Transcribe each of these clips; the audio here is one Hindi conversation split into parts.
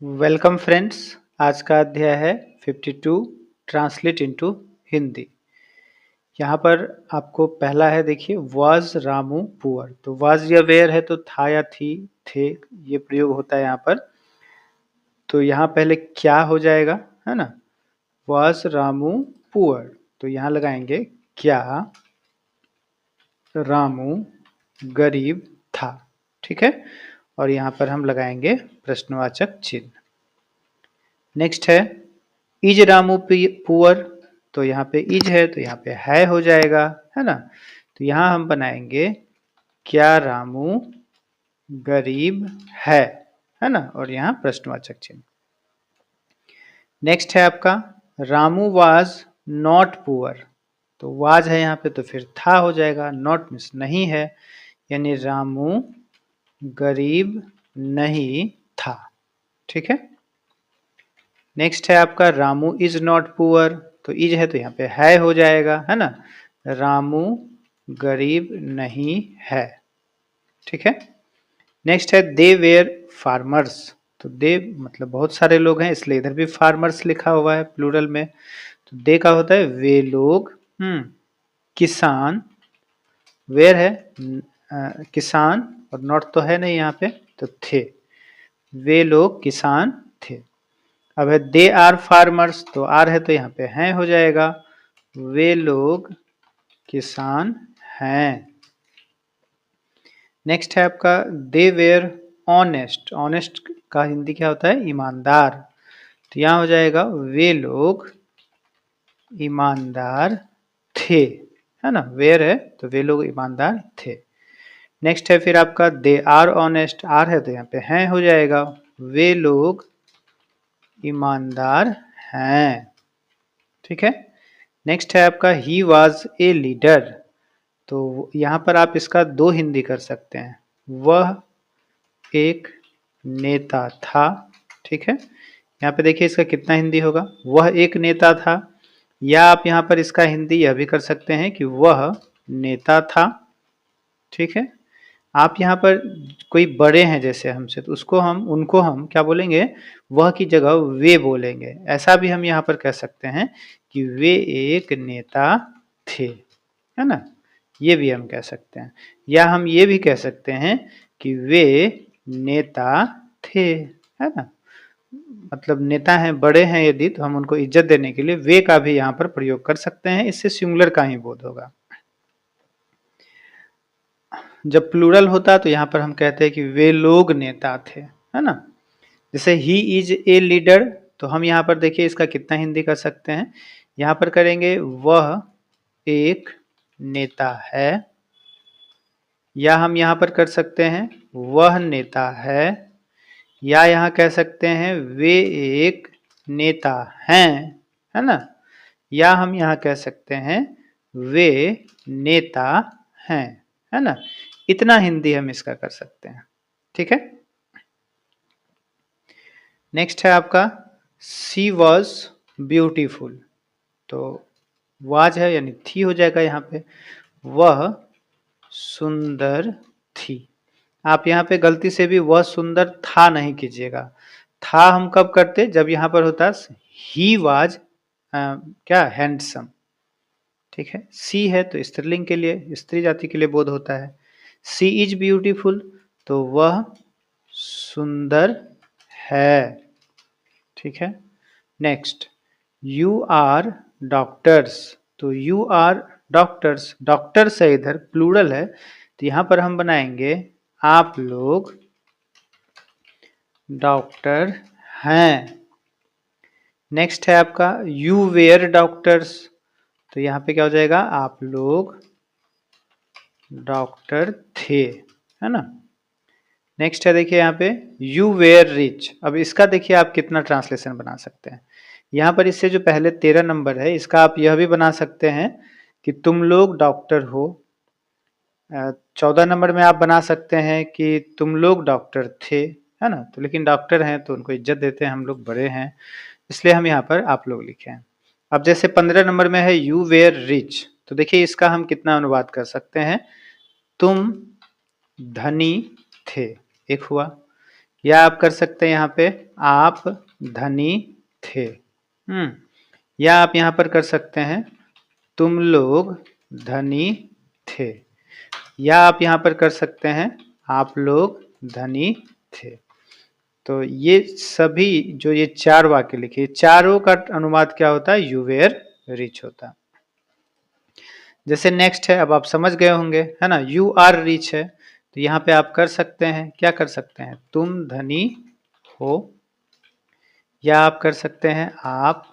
Welcome friends. आज का अध्याय है 52 ट्रांसलेट इनटू हिंदी। यहाँ पर आपको पहला है, देखिए, वाज रामू पुअर। तो वाज या वेयर है तो था या थी, थे, ये प्रयोग होता है यहाँ पर। तो यहाँ पहले क्या हो जाएगा, है ना। वाज रामू पुअर, तो यहाँ लगाएंगे क्या रामू गरीब था। ठीक है, और यहाँ पर हम लगाएंगे प्रश्नवाचक चिन्ह। नेक्स्ट है इज रामू पुअर, तो यहाँ पे इज है तो यहाँ पे है हो जाएगा, है ना। तो यहाँ हम बनाएंगे क्या रामू गरीब है ना, और यहाँ प्रश्नवाचक चिन्ह। नेक्स्ट है आपका रामू वाज नॉट पुअर, तो वाज है यहाँ पे तो फिर था हो जाएगा, नॉट मीन्स नहीं है, यानी रामू गरीब नहीं था। ठीक है। नेक्स्ट है आपका रामू इज नॉट पुअर, तो इज है तो यहाँ पे है हो जाएगा, है ना। रामू गरीब नहीं है। ठीक है। नेक्स्ट है दे वेयर फार्मर्स, तो दे मतलब बहुत सारे लोग हैं, इसलिए इधर भी फार्मर्स लिखा हुआ है प्लूरल में। तो दे का होता है वे लोग, किसान, वेयर है किसान, और नॉट तो है नहीं यहाँ पे, तो थे, वे लोग किसान थे। अब है दे आर फार्मर्स, तो आर है तो यहाँ पे हैं हो जाएगा, वे लोग किसान हैं। नेक्स्ट है आपका दे वेयर ऑनेस्ट, ऑनेस्ट का हिंदी क्या होता है, ईमानदार। तो यहाँ हो जाएगा वे लोग ईमानदार थे, है ना। वेयर है तो वे लोग ईमानदार थे। नेक्स्ट है फिर आपका दे आर ऑनेस्ट, आर है तो यहाँ पे हैं हो जाएगा, वे लोग ईमानदार हैं। ठीक है। नेक्स्ट है आपका ही वॉज ए लीडर, तो यहाँ पर आप इसका दो हिंदी कर सकते हैं, वह एक नेता था। ठीक है, यहाँ पे देखिए इसका कितना हिंदी होगा, वह एक नेता था, या आप यहाँ पर इसका हिंदी यह भी कर सकते हैं कि वह नेता था। ठीक है, आप यहाँ पर कोई बड़े हैं जैसे हमसे, तो उनको हम क्या बोलेंगे, वह की जगह वे बोलेंगे। ऐसा भी हम यहाँ पर कह सकते हैं कि वे एक नेता थे, है ना, ये भी हम कह सकते हैं। या हम ये भी कह सकते हैं कि वे नेता थे, है ना, मतलब नेता हैं, बड़े हैं यदि, तो हम उनको इज्जत देने के लिए वे का भी यहाँ पर प्रयोग कर सकते हैं, इससे सिंगुलर का ही बोध होगा। जब प्लूरल होता तो यहाँ पर हम कहते हैं कि वे लोग नेता थे, है ना। जैसे ही इज ए लीडर, तो हम यहाँ पर देखिए इसका कितना हिंदी कर सकते हैं, यहाँ पर करेंगे वह एक नेता है, या हम यहाँ पर कर सकते हैं वह नेता है, या यहाँ कह सकते हैं वे एक नेता हैं, है ना, या हम यहाँ कह सकते हैं वे नेता हैं, है ना। इतना हिंदी हम इसका कर सकते हैं। ठीक है। नेक्स्ट है आपका सी वॉज ब्यूटीफुल, तो वाज है यानी थी हो जाएगा यहाँ पे, वह सुंदर थी। आप यहाँ पे गलती से भी वह सुंदर था नहीं कीजिएगा, था हम कब करते, जब यहाँ पर होता ही वाज क्या हैंडसम। ठीक है, सी है तो स्त्रीलिंग के लिए, स्त्री जाति के लिए बोध होता है। सी इज ब्यूटीफुल, तो वह सुंदर है। ठीक है। नेक्स्ट यू आर डॉक्टर्स, तो यू आर डॉक्टर्स, डॉक्टर्स है इधर प्लूरल है, तो यहाँ पर हम बनाएंगे आप लोग डॉक्टर हैं। नेक्स्ट है आपका यू वेयर डॉक्टर्स, तो यहाँ पे क्या हो जाएगा, आप लोग डॉक्टर थे, है ना। नेक्स्ट है देखिए यहाँ पे यू वेयर रिच, अब इसका देखिए आप कितना ट्रांसलेशन बना सकते हैं। यहाँ पर इससे जो पहले 13 नंबर है, इसका आप यह भी बना सकते हैं कि तुम लोग डॉक्टर हो। 14 नंबर में आप बना सकते हैं कि तुम लोग डॉक्टर थे, है ना, तो लेकिन डॉक्टर हैं तो उनको इज्जत देते हैं, हम लोग बड़े हैं, इसलिए हम यहाँ पर आप लोग लिखे हैं। अब जैसे 15 नंबर में है यू वेयर रिच, तो देखिए इसका हम कितना अनुवाद कर सकते हैं, तुम धनी थे, एक हुआ, या आप कर सकते हैं यहाँ पे आप धनी थे। या आप यहाँ पर कर सकते हैं तुम लोग धनी थे। या आप यहाँ पर कर सकते हैं आप लोग धनी थे। तो ये सभी जो ये 4 वाक्य लिखे, चारों का अनुवाद क्या होता है? यू वेर रिच होता है। जैसे नेक्स्ट है, अब आप समझ गए होंगे, है ना? यू आर रिच है, तो यहाँ पे आप कर सकते हैं, क्या कर सकते हैं? तुम धनी हो। या आप कर सकते हैं आप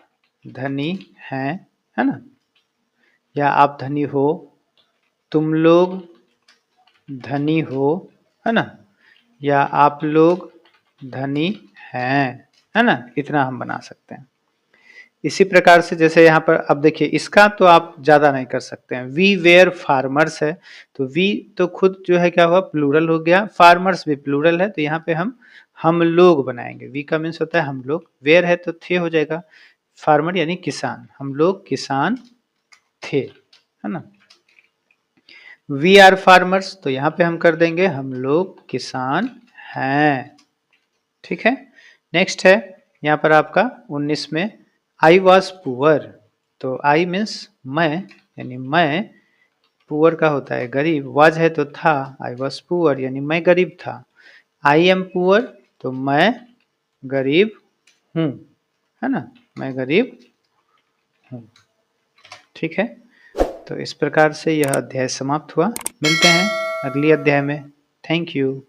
धनी हैं, है ना? या आप धनी हो, तुम लोग धनी हो, है ना? या आप लोग धनी हैं, है ना? इतना हम बना सकते हैं। इसी प्रकार से जैसे यहाँ पर अब देखिए, इसका तो आप ज़्यादा नहीं कर सकते हैं। वी वेयर फार्मर्स है, तो वी तो खुद जो है क्या हुआ? प्लूरल हो गया। फार्मर्स भी प्लूरल है, तो यहाँ पे हम लोग बनाएंगे। वी का मीन्स होता है हम लोग। वेयर है तो थे हो जाएगा। फार्मर यानी किसान, हम लोग किसान थे, है ना? वी आर फार्मर्स, तो यहाँ पे हम कर देंगे हम लोग किसान हैं। ठीक है। नेक्स्ट है यहाँ पर आपका 19 में आई वॉज पुअर, तो आई मीन्स मैं, यानी मैं, पुअर का होता है गरीब, वाज है तो था, आई वॉज पुअर यानी मैं गरीब था। आई एम पुअर, तो मैं गरीब हूँ, है ना? मैं गरीब हूँ। ठीक है। तो इस प्रकार से यह अध्याय समाप्त हुआ। मिलते हैं अगली अध्याय में। Thank you.